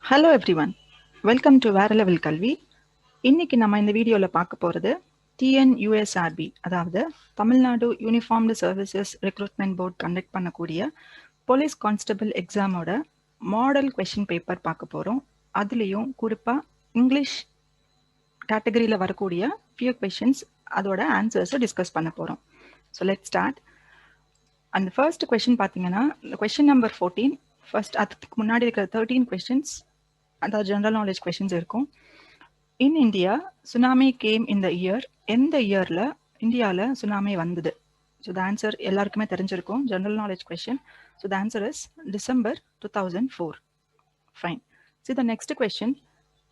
Hello everyone, welcome to வேற level கல்வி. இன்னைக்கு நம்ம இந்த வீடியோவில் பார்க்க போகிறது டிஎன்யூஎஸ்ஆர்பி, அதாவது Tamil Nadu uniformed services recruitment board conduct பண்ணக்கூடிய போலீஸ் கான்ஸ்டபிள் எக்ஸாமோட மாடல் கொஷின் பேப்பர் பார்க்க போகிறோம். அதுலேயும் குறிப்பாக இங்கிலீஷ் கேட்டகரியில் வரக்கூடிய ஃபியூ கொஷின்ஸ், அதோட ஆன்சர்ஸை டிஸ்கஸ் பண்ண போகிறோம். So let start. அந்த ஃபர்ஸ்ட் கொஷின் பார்த்தீங்கன்னா கொஷின் நம்பர் 14. ஃபர்ஸ்ட் அதுக்கு முன்னாடி இருக்கிற 13 கொஷின்ஸ், அதாவது ஜெனரல் நாலேஜ் கொஷின்ஸ் இருக்கும். இன் இந்தியா சுனாமி கேம் இந்த இயர், எந்த இயரில் இந்தியாவில் சுனாமி வந்தது? ஸோ த ஆன்சர் எல்லாருக்குமே தெரிஞ்சிருக்கும், general knowledge question. So the answer is December 2004. Fine. So the next question,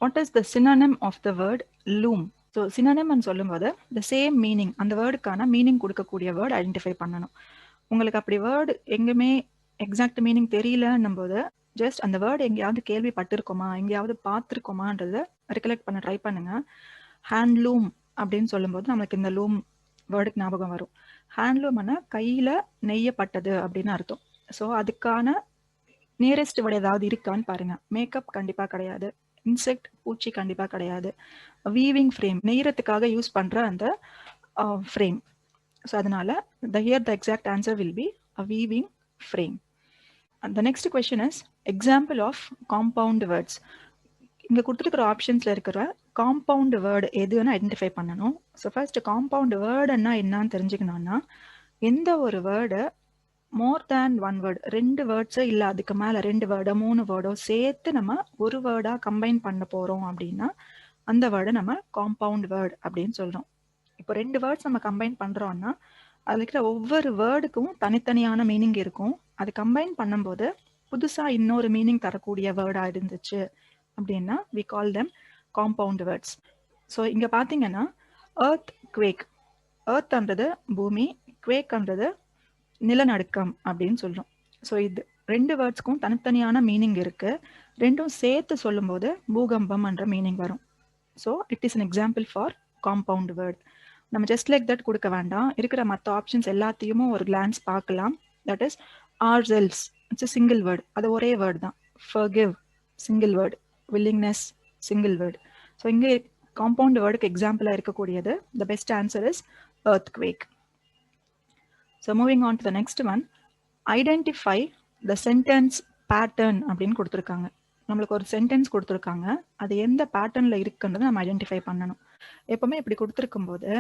what is the synonym of the word loom? So சினானிம்னு சொல்லும்போது the same meaning, அந்த வேர்டுக்கான மீனிங் கொடுக்கக்கூடிய வேர்டு ஐடென்டிஃபை பண்ணணும். உங்களுக்கு அப்படி வேர்டு எங்கேயுமே எக்ஸாக்ட் மீனிங் தெரியலன்னும் போது ஜஸ்ட் அந்த வேர்டு எங்கேயாவது கேள்விப்பட்டிருக்கோமா, எங்கேயாவது பார்த்துருக்கோமான்றத ரெக்கலெக்ட் பண்ண ட்ரை பண்ணுங்க. ஹேண்ட்லூம் அப்படின்னு சொல்லும்போது நம்மளுக்கு இந்த லூம் வேர்டுக்கு ஞாபகம் வரும். ஹேண்ட்லூம்னா கையில் நெய்யப்பட்டது அப்படின்னு அர்த்தம். ஸோ அதுக்கான நியரஸ்ட் வேர்டு ஏதாவது இருக்கான்னு பாருங்க. மேக்கப் கண்டிப்பாக கிடையாது, இன்செக்ட் பூச்சி கண்டிப்பாக கிடையாது, வீவிங் ஃப்ரேம் நெய்யறதுக்காக யூஸ் பண்ணுற அந்த ஃப்ரேம். ஸோ அதனால the exact answer will be a weaving frame. And the next question is example of compound words. இங்கே கொடுத்துருக்கிற ஆப்ஷன்ஸில் இருக்கிற காம்பவுண்ட் வேர்டு எதுன்னு ஐடென்டிஃபை பண்ணணும். ஸோ ஃபர்ஸ்ட் காம்பவுண்ட் வேர்டுன்னா என்னன்னு தெரிஞ்சுக்கணும்னா, எந்த ஒரு வேர்டை மோர் தேன் ஒன் வேர்டு, 2 வேர்ட்ஸோ இல்லை அதுக்கு மேலே 2 வேர்டோ 3 வேர்டோ சேர்த்து நம்ம ஒரு வேர்டாக கம்பைன் பண்ண போகிறோம் அப்படின்னா அந்த வேர்டை நம்ம காம்பவுண்ட் வேர்டு அப்படின்னு சொல்கிறோம். இப்போ 2 வேர்ட்ஸ் நம்ம கம்பைன் பண்ணுறோம்னா அதில் இருக்கிற ஒவ்வொரு வேர்டுக்கும் தனித்தனியான மீனிங் இருக்கும். அது கம்பைன் பண்ணும்போது புதுசாக இன்னொரு மீனிங் தரக்கூடிய வேர்டாக இருந்துச்சு அப்படின்னா we call them compound words. So இங்கே பார்த்தீங்கன்னா earth quake, earthன்றது பூமி, quakeன்றது நிலநடுக்கம் அப்படின்னு சொல்கிறோம். ஸோ இது 2 வேர்ட்ஸ்க்கும் தனித்தனியான மீனிங் இருக்குது. ரெண்டும் சேர்த்து சொல்லும்போது பூகம்பம்ன்ற மீனிங் வரும். So it is an example for compound word. நம்ம ஜஸ்ட் லைக் தட் கொடுக்க வேண்டாம், இருக்கிற மற்ற ஆப்ஷன்ஸ் எல்லாத்தையும் ஒரு கிளான்ஸ் பார்க்கலாம். That is ourselves, it's a single word, அது ஒரே வேர்டு தான். forgive single word, willingness single word. So இங்கே காம்பவுண்ட் வேர்டுக்கு எக்ஸாம்பிளாக இருக்கக்கூடியது the best answer is earthquake. So moving on to the next one, identify the sentence pattern அப்படின்னு கொடுத்துருக்காங்க. நம்மளுக்கு ஒரு சென்டென்ஸ் கொடுத்துருக்காங்க, அது எந்த பேட்டர்னில் இருக்குன்றதை நம்ம ஐடென்டிஃபை பண்ணணும். எப்பவுமே இப்படி கொடுத்துருக்கும் போது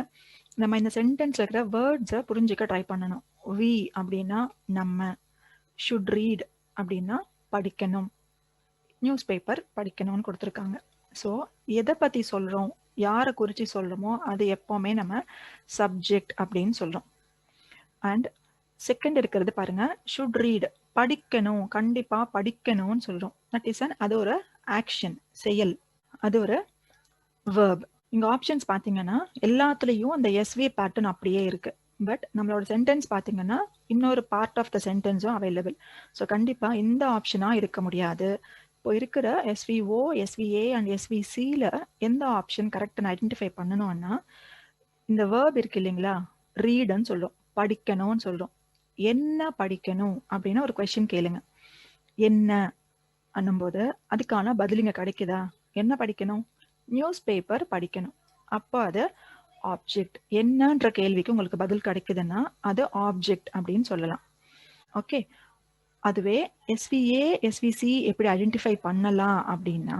நம்ம இந்த சென்டென்ஸ்ல இருக்கிற வேர்ட்ஸை புரிஞ்சுக்க ட்ரை பண்ணணும். வி அப்படின்னா நம்ம, ஷுட் ரீட் அப்படின்னா படிக்கணும், நியூஸ் பேப்பர் படிக்கணும்னு கொடுத்துருக்காங்க. ஸோ எதை பற்றி சொல்கிறோம், யாரை குறித்து சொல்கிறோமோ அது எப்போவுமே நம்ம சப்ஜெக்ட் அப்படின்னு சொல்கிறோம். அண்ட் செகண்ட் இருக்கிறது பாருங்க, ஷுட் ரீட் படிக்கணும், கண்டிப்பாக படிக்கணும்னு சொல்கிறோம். தட் இஸ் அது ஒரு ஆக்ஷன், செயல், அது ஒரு வேர்ப். இங்கே ஆப்ஷன்ஸ் பார்த்தீங்கன்னா எல்லாத்துலேயும் அந்த எஸ்வி பேட்டர்ன் அப்படியே இருக்குது. பட் நம்மளோட சென்டென்ஸ் பார்த்தீங்கன்னா இன்னொரு பார்ட் ஆஃப் த சென்டென்ஸும் அவைலபிள். ஸோ கண்டிப்பாக இந்த ஆப்ஷனாக இருக்க முடியாது. இப்போ இருக்கிற எஸ்விஓ, எஸ்விஏ அண்ட் எஸ்விசியில் எந்த ஆப்ஷன் கரெக்டாக ஐடென்டிஃபை பண்ணணும்னா இந்த வேர்ப் இருக்கு இல்லைங்களா, ரீடுன்னு சொல்கிறோம், படிக்கணும்னு சொல்கிறோம். என்ன படிக்கணும் அப்படின்னு ஒரு கொஸ்டின் கேளுங்க. என்ன அண்ணும்போது அதுக்கான பதிலுங்க கிடைக்குதா? என்ன படிக்கணும்? நியூஸ் பேப்பர் படிக்கணும். அப்போ அது ஆப்ஜெக்ட். என்னன்ற கேள்விக்கு உங்களுக்கு பதில் கிடைக்குதுன்னா அது ஆப்ஜெக்ட் அப்படின்னு சொல்லலாம். ஓகே, அதுவே எஸ்விஏ எஸ்விசி எப்படி ஐடென்டிஃபை பண்ணலாம் அப்படின்னா,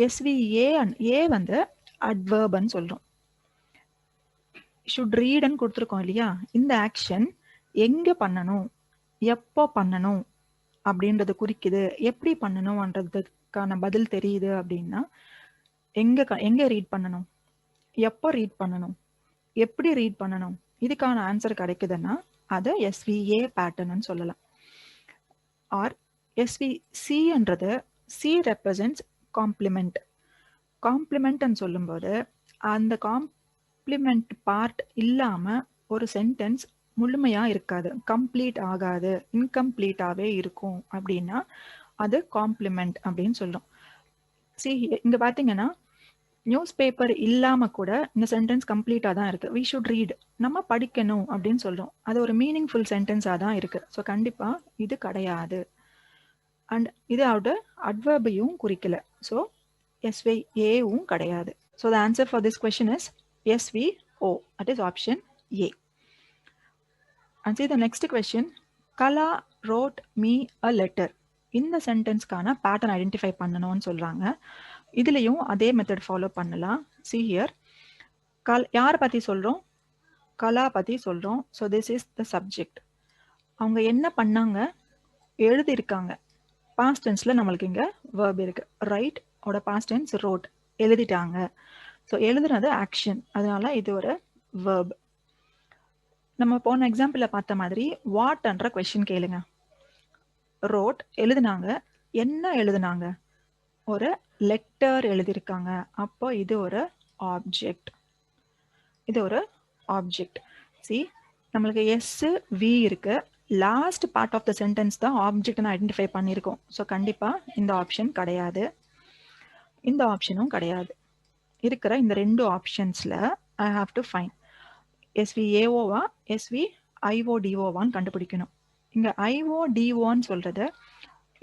எஸ்விஏ ஏ வந்து அட்வர்ப்னு சொல்கிறோம். ஷுட் ரீடுன்னு கொடுத்துருக்கோம் இல்லையா, இந்த ஆக்ஷன் எங்கே பண்ணணும், எப்போ பண்ணணும் அப்படின்றது குறிக்குது. எப்படி பண்ணணும்ன்றதுக்கான பதில் தெரியுது அப்படின்னா எங்கே ரீட் பண்ணணும், எப்போ ரீட் பண்ணணும், எப்படி ரீட் பண்ணணும், இதுக்கான ஆன்சர் கிடைக்குதுன்னா அது எஸ்விஏ பேட்டர்ன்னு சொல்லலாம். ஆர் எஸ்விசின்றது சி ரெப்ரசன்ட்ஸ் காம்ப்ளிமெண்ட். காம்ப்ளிமெண்ட்னு சொல்லும்போது அந்த காம்ப்ளிமெண்ட் பார்ட் இல்லாமல் ஒரு சென்டென்ஸ் முழுமையாக இருக்காது, கம்ப்ளீட் ஆகாது, இன்கம்ப்ளீட்டாகவே இருக்கும் அப்படின்னா அது காம்ப்ளிமெண்ட் அப்படின்னு சொல்லும். சி இங்கே பார்த்தீங்கன்னா நியூஸ் பேப்பர் இல்லாமல் கூட இந்த சென்டென்ஸ் கம்ப்ளீட்டாக தான் இருக்குது. வி ஷுட் ரீட், நம்ம படிக்கணும் அப்படின்னு சொல்கிறோம். அது ஒரு மீனிங்ஃபுல் சென்டென்ஸாக தான் இருக்குது. ஸோ கண்டிப்பாக இது கிடையாது. அண்ட் இது அவரோட அட்வர்பையும் குறிக்கல. ஸோ SVAவும் கிடையாது. So the answer for this question is SVO. That is option A. And see the next question. Kala wrote me a letter. இந்த சென்டென்ஸ்க்கான பேட்டர்ன் ஐடென்டிஃபை பண்ணணும்னு சொல்றாங்க. இதுலயும் அதே மெத்தட் ஃபாலோ பண்ணலாம். See here. யாரை பத்தி சொல்றோம்? கலா பத்தி சொல்றோம். So this is the subject. அவங்க என்ன பண்ணாங்க? எழுதியிருக்காங்க. பாஸ்ட் டென்ஸ்ல நம்மளுக்கு இங்க verb இருக்கு. ரைட் ஓட பாஸ்ட் டென்ஸ் wrote, எழுதிட்டாங்க. ஸோ எழுதுனது ஆக்ஷன், அதனால இது ஒரு verb. நம்ம போன எக்ஸாம்பிள்ல பார்த்த மாதிரி வாட்ன்ற கொஸ்டின் கேளுங்க. ரோட் எழுதுனாங்க, என்ன எழுதுனாங்க? ஒரு லெட்டர் எழுதியிருக்காங்க. அப்போ இது ஒரு ஆப்ஜெக்ட். இது ஒரு ஆப்ஜெக்ட். சி நம்மளுக்கு எஸ் வி இருக்கு. Last part of the sentence தான் ஆப்ஜெக்ட்னு ஐடென்டிஃபை பண்ணியிருக்கோம். ஸோ கண்டிப்பா இந்த ஆப்ஷன் கிடையாது, இந்த ஆப்ஷனும் கிடையாது. இருக்கிற இந்த ரெண்டு ஆப்ஷன்ஸ்ல ஐ ஹாவ் டு ஃபைண்ட் SVAOவா SVIODOவான்னு கண்டுபிடிக்கணும். இங்க IODOன்னு சொல்றது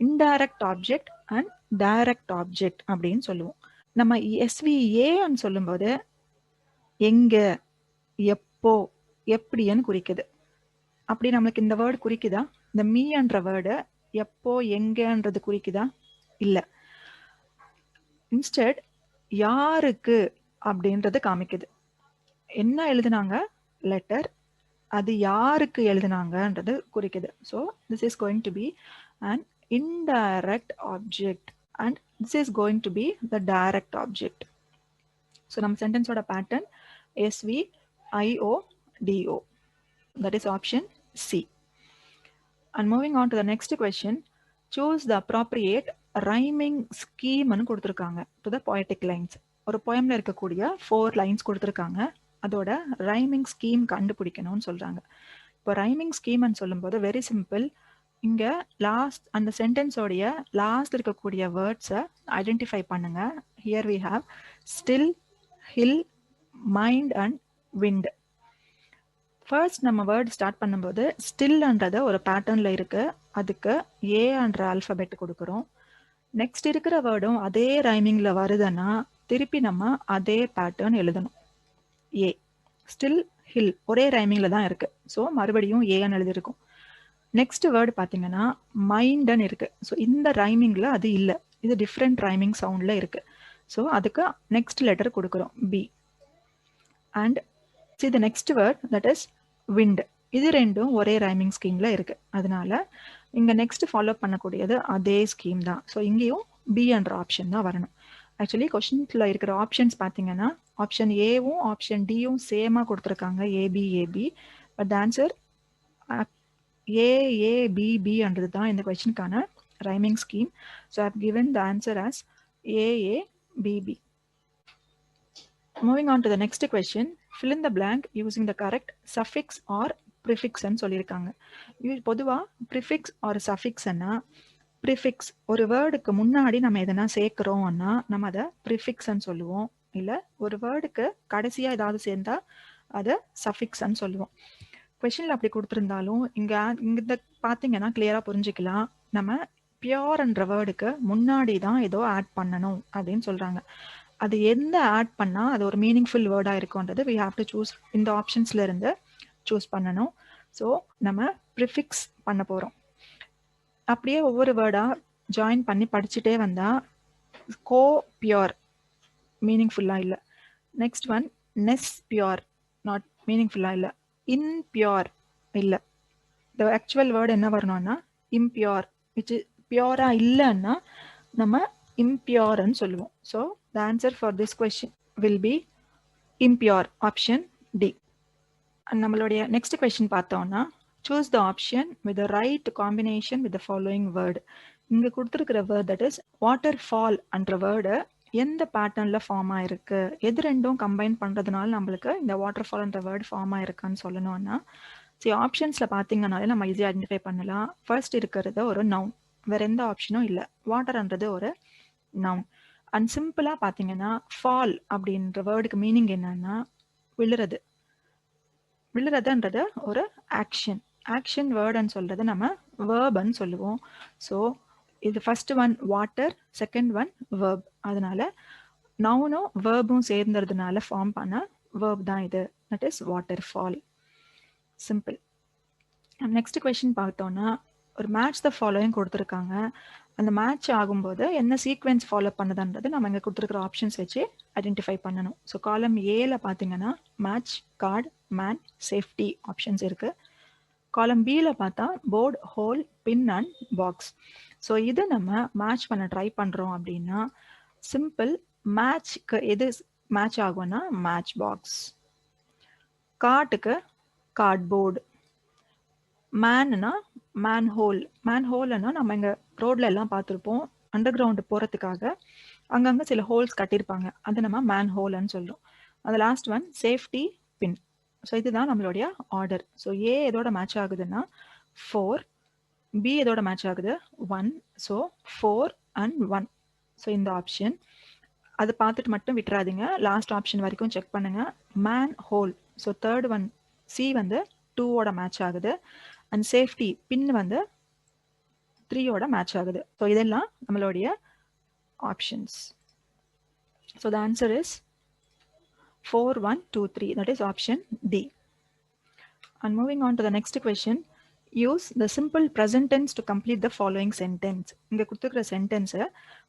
indirect object and direct object அப்படின்னு சொல்லுவோம். நம்ம SVAன்னு சொல்லும்போது எங்க, எப்போ, எப்படின்னு குறிக்குது. அப்படி நம்மளுக்கு இந்த வேர்டு குறிக்குதா? இந்த மீன்ற வேர்டு எப்போ எங்கன்றது குறிக்குதா? இல்ல. இன்ஸ்டெட் யாருக்கு அப்படின்றது காமிக்குது. என்ன எழுதுனாங்க? லெட்டர். அது யாருக்கு எழுதுனாங்கன்றது குறிக்குது. So this is going to be an indirect object and this is going to be the direct object. So நம்ம சென்டென்ஸோட pattern SVIODO. That is option C. And moving on to the next question, choose the appropriate rhyming scheme ன்னு கொடுத்துருக்காங்க to the poetic lines. ஒரு poemல இருக்கக்கூடிய 4 lines கொடுத்துருக்காங்க. அதோட rhyming scheme கண்டுபிடிக்கணும்னு சொல்றாங்க. இப்போ rhyming ஸ்கீம்னு சொல்லும்போது வெரி சிம்பிள். இங்க லாஸ்ட் அந்த சென்டென்ஸோடைய லாஸ்ட் இருக்கக்கூடிய வேர்ட்ஸை ஐடென்டிஃபை பண்ணுங்க. Here we have still, hill, mind and wind. First நம்ம வேர்ட் ஸ்டார்ட் பண்ணும்போது ஸ்டில்ன்றது ஒரு பேட்டர்ன்ல இருக்கு. அதுக்கு ஏன்ற ஆல்பபெட் கொடுக்குறோம். நெக்ஸ்ட் இருக்கிற வேர்டும் அதே ரைமிங்ல வருதுன்னா திருப்பி நம்ம அதே பேட்டர்ன் எழுதணும். ஏ, ஸ்டில், ஹில் ஒரே ரைமிங்ல தான் இருக்கு. ஸோ மறுபடியும் ஏன்னு எழுதிருக்கும். நெக்ஸ்ட் வேர்டு பார்த்தீங்கன்னா மைண்ட்னு இருக்கு. ஸோ இந்த ரைமிங்ல அது இல்லை, இது டிஃப்ரெண்ட் ரைமிங் சவுண்ட்ல இருக்கு. ஸோ அதுக்கு நெக்ஸ்ட் லெட்டர் கொடுக்குறோம் B. And see the next word that is wind. இது ரெண்டும் ஒரே ரைமிங் ஸ்கீம்ல இருக்கு. அதனால இங்க நெக்ஸ்ட் ஃபாலோ பண்ணக்கூடியது அதே ஸ்கீம் தான். ஸோ இங்கேயும் பி என்ற ஆப்ஷன் தான் வரணும். ஆக்சுவலி கொஸ்டின்ல இருக்கிற ஆப்ஷன்ஸ் பார்த்தீங்கன்னா ஆப்ஷன் ஏவும் ஆப்ஷன் டியும் சேமா கொடுத்துருக்காங்க, ஏபி. பட் த ஆன்சர் ஏஏபிபின்றது தான் இந்த கொஸ்டினுக்கான rhyming scheme. So I have given the answer as AABB. Moving on to the next question, fill in the blank using the correct suffix or prefix ன்னு சொல்லியிருக்காங்க. பொதுவா prefix or suffix ன்னா prefix ஒரு வேர்டுக்கு முன்னாடி நம்ம எதனா சேர்க்கிறோம்னா நம்ம அதை ப்ரிஃபிக்ஸ்ன்னு சொல்லுவோம். இல்ல ஒரு வேர்டுக்கு கடைசியா ஏதாவது சேர்ந்தா அதை சஃபிக்ஸ்ன்னு சொல்லுவோம். கொஸ்டின்ல அப்படி கொடுத்துருந்தாலும் இங்க பாத்தீங்கன்னா கிளியரா புரிஞ்சுக்கலாம். நம்ம பியோர்ன்ற வேர்டுக்கு முன்னாடி தான் ஏதோ ஆட் பண்ணணும் அப்படின்னு சொல்றாங்க. அது எந்த ஆட் பண்ணா அது ஒரு meaningful வேர்டா இருக்கும்ன்றது we have to choose. இந்த ஆப்ஷன்ஸ்ல இருந்து சூஸ் பண்ணணும். ஸோ நம்ம ப்ரிஃபிக்ஸ் பண்ண போறோம். அப்படியே ஒவ்வொரு வேர்டா ஜாயின் பண்ணி படிச்சுட்டே வந்தா கோ பியோர் மீனிங்ஃபுல்லா இல்லை. Next one Ness pure not மீனிங்ஃபுல்லா இல்லை. இன்பியோர் இல்லை. த ஆக்சுவல் வேர்டு என்ன வரணும்னா இம்பியோர், விச் பியோரா இல்லைன்னா நம்ம இம்பியோர்ன்னு சொல்லுவோம். So the answer for this question will be impure, option D. நம்மளுடைய நெக்ஸ்ட் கொஸ்டின் பார்த்தோம்னா choose the option with the right combination with the following word. இங்க கொடுத்திருக்கிற word that is waterfall என்ற word எந்த பேட்டர்ன்ல ஃபார்ம் ஆயிருக்கு, எது ரெண்டும் கம்பைன் பண்றதுனால நம்மளுக்கு இந்த வாட்டர்ஃபால் என்ற வேர்டு ஃபார்ம் ஆயிருக்குன்னு சொல்லணும்னா சரி ஆப்ஷன்ஸ்ல பாத்தீங்கன்னாலே நம்ம ஈஸியா ஐடென்டிஃபை பண்ணலாம். ஃபர்ஸ்ட் இருக்கிறது ஒரு நவுன், வேற எந்த ஆப்ஷனும் இல்லை. வாட்டர்ன்றது ஒரு நவுன். அண்ட் சிம்பிளா பாத்தீங்கன்னா ஃபால் அப்படின்ற வேர்டுக்கு மீனிங் என்னன்னா விழுறது. விழுறதுன்றது ஒரு ஆக்ஷன். ஆக்ஷன் வேர்டுன்னு சொல்றது நம்ம வேர்பன்னு சொல்லுவோம். ஸோ இது first one water, second one verb. அதனால நவுனும் வேர்பும் சேர்ந்ததுனால ஃபார்ம் பண்ண வேர்ப் தான் இது. That is water fall. Simple. Next question பார்த்தோம்னா ஒரு மேட்ச் த ஃபாலோயிங் கொடுத்துருக்காங்க. அந்த மேட்ச் ஆகும்போது என்ன சீக்வென்ஸ் ஃபாலோ பண்ணுதுன்றது நம்ம இங்கே கொடுத்துருக்கிற ஆப்ஷன்ஸ் வச்சு ஐடென்டிஃபை பண்ணணும். ஸோ காலம் ஏல பார்த்தீங்கன்னா match, card, man, safety options இருக்கு. காலம் பியில் பார்த்தா board, hole, pin and box. So இது நம்ம மேட்ச் பண்ண ட்ரை பண்ணுறோம் அப்படின்னா சிம்பிள். மேட்ச்க்கு எது மேட்ச் ஆகும்னா மேட்ச் பாக்ஸ். கார்டுக்கு கார்ட்போர்டு. மேன்னா மேன் ஹோல். மேன் ஹோல்னா நம்ம இங்கே ரோட்ல எல்லாம் பார்த்துருப்போம். அண்டர் கிரவுண்டு போகிறதுக்காக அங்கங்கே சில ஹோல்ஸ் கட்டியிருப்பாங்க. அது நம்ம மேன் ஹோல்னு சொல்கிறோம். அது last one safety pin. So இதுதான் நம்மளுடைய ஆர்டர். ஸோ ஏ எதோட மேட்ச் ஆகுதுன்னா 4, பி எதோட மேட்ச் ஆகுது 1. So 4 and 1. ஸோ இந்த ஆப்ஷன் அது பார்த்துட்டு மட்டும் விட்டுறாதீங்க, லாஸ்ட் ஆப்ஷன் வரைக்கும் செக் பண்ணுங்க. Man whole. So third one C வந்து 2ஓட மேட்ச் ஆகுது. அண்ட் சேஃப்டி பின் வந்து 3ஓட மேட்ச் ஆகுது. ஸோ இதெல்லாம் நம்மளுடைய options. So the answer is 4, 1, 2, 3. That is option D. And moving on to the next question. Use the simple present tense to complete the following sentence. இங்க கொடுத்துருக்கிற சென்டென்ஸை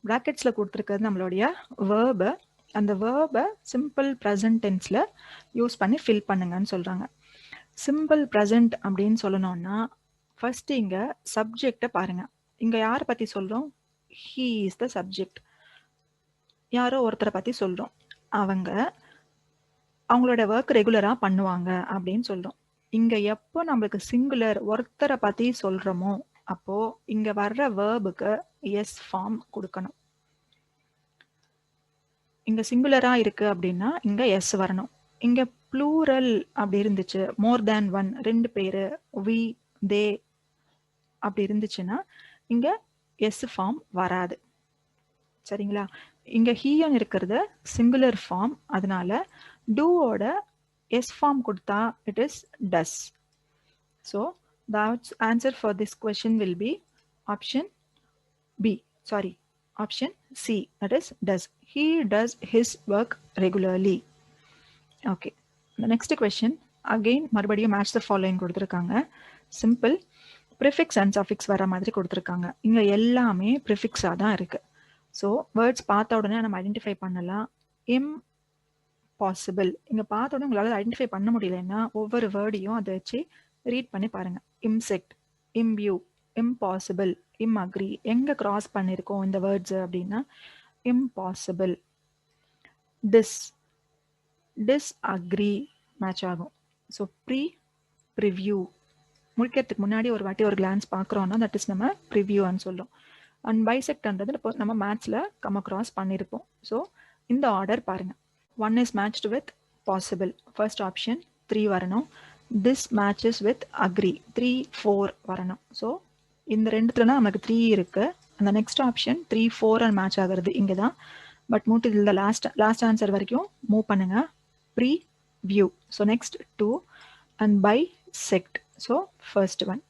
பிராக்கெட்ஸ்ல கொடுத்துருக்கிறது நம்மளுடைய வேர்பை. அந்த வேர்பை சிம்பிள் ப்ரெசன்ட் டென்ஸ்ல யூஸ் பண்ணி ஃபில் பண்ணுங்கன்னு சொல்றாங்க. சிம்பிள் ப்ரெசன்ட் அப்படின்னு சொல்லணும்னா ஃபர்ஸ்ட் இங்க சப்ஜெக்டை பாருங்க. இங்க யாரை பத்தி சொல்றோம்? He is the subject. யாரோ ஒருத்தரை பத்தி சொல்றோம். அவங்களோட ஒர்க் ரெகுலரா பண்ணுவாங்க அப்படின்னு சொல்றோம். இங்க எப்போ நம்மளுக்கு சிங்குலர் ஒருத்தரை பத்தி சொல்றோமோ அப்போ இங்க வர்ற வேர்புக்கு எஸ் ஃபார்ம் கொடுக்கணும். இங்க சிங்குலரா இருக்கு அப்படின்னா இங்க எஸ் வரணும். இங்க ப்ளூரல் அப்படி இருந்துச்சு, மோர் தேன் ஒன், 2 பேரு, வி, தே அப்படி இருந்துச்சுன்னா இங்க எஸ் ஃபார்ம் வராது. சரிங்களா? இங்க ஹீயன் இருக்கிறது சிங்குலர் ஃபார்ம். அதனால டூவோட எஸ் ஃபார்ம் கொடுத்தா it is does. So the answer for this question will be option B. Sorry, option C. That is does. He does his work regularly. Okay. The next question. Again மறுபடியும் match the following கொடுத்துருக்காங்க. Simple. Prefix and suffix வர மாதிரி கொடுத்துருக்காங்க. இங்க எல்லாமே ப்ரிஃபிக்ஸாக தான் இருக்கு. So words பார்த்த உடனே நம்ம ஐடென்டிஃபை பண்ணலாம். இம்பாசிபிள். இங்க பார்த்த உடனே உங்களால் ஐடென்டிஃபை பண்ண முடியலன்னா ஒவ்வொரு வேர்டையும் அதை வச்சு ரீட் பண்ணி பாருங்க. இம்செக்ட், இம்வியூ, இம்பாசிபிள், இம்அக்ரி. எங்க கிராஸ் பண்ணிருக்கோம் இந்த வேர்ட்ஸ் அப்படின்னா இம்பாசிபிள். டிஸ்அக்ரி மேட்ச் ஆகும். So preview. முடிக்கிறதுக்கு முன்னாடி ஒரு வாட்டி ஒரு கிளான்ஸ் பார்க்குறோம்னா தட் இஸ் நம்ம ப்ரிவ்யூன்னு சொல்லும். அண்ட் பைசெக்ட்ன்றது நம்ம மேத்ஸ்ல கம் அக்ராஸ் பண்ணியிருப்போம். ஸோ இந்த ஆர்டர் பாருங்க. 1 is matched with possible. First option 3 வரணும். This matches with agree. 3, 4 வரணும். ஸோ இந்த ரெண்டுத்துல நமக்கு 3 இருக்கு. அந்த நெக்ஸ்ட் ஆப்ஷன் 3, 4 மேட்ச் ஆகிறது இங்கே தான். பட் மூட்டு இதில் லாஸ்ட் ஆன்சர் வரைக்கும் மூவ் பண்ணுங்க. Preview. So next 2 and bisect. So first one.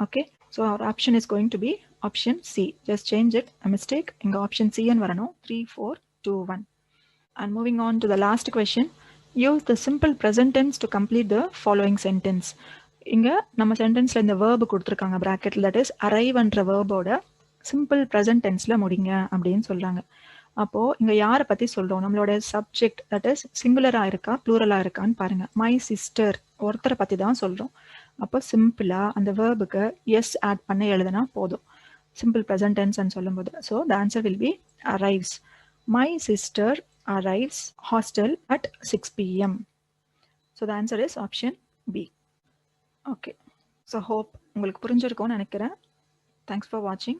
Okay. So our option is going to be option C. Just change it. A mistake. இங்கே option C வரணும். 3, 4, 2, 1. And moving on to the last question. Use the simple present tense to complete the following sentence. இங்க நம்ம சென்டென்ஸ்ல இந்த verb கொடுத்துருக்காங்க bracketல. that is arrive என்ற verb-ஓட simple present tenseல முடிங்க அப்படின்னு சொல்றாங்க. அப்போ இங்க யாரை பத்தி சொல்றோம்? நம்மளோட சப்ஜெக்ட் that is சிங்குலரா இருக்கா ப்ளூரலா இருக்கான்னு பாருங்க. மை சிஸ்டர் ஒருத்தரை பத்தி தான் சொல்றோம். அப்போ சிம்பிளா அந்த வேர்புக்கு எஸ் ஆட் பண்ண எழுதுனா போதும். சிம்பிள் ப்ரெசன்ட் டென்ஸ் சொல்லும்போது. So the answer will be arrives. My sister arrives hostel at 6 p.m. So the answer is option B. Okay. So hope உங்களுக்கு புரிஞ்சிருக்கும்னு நினைக்கிறேன். Thanks for watching.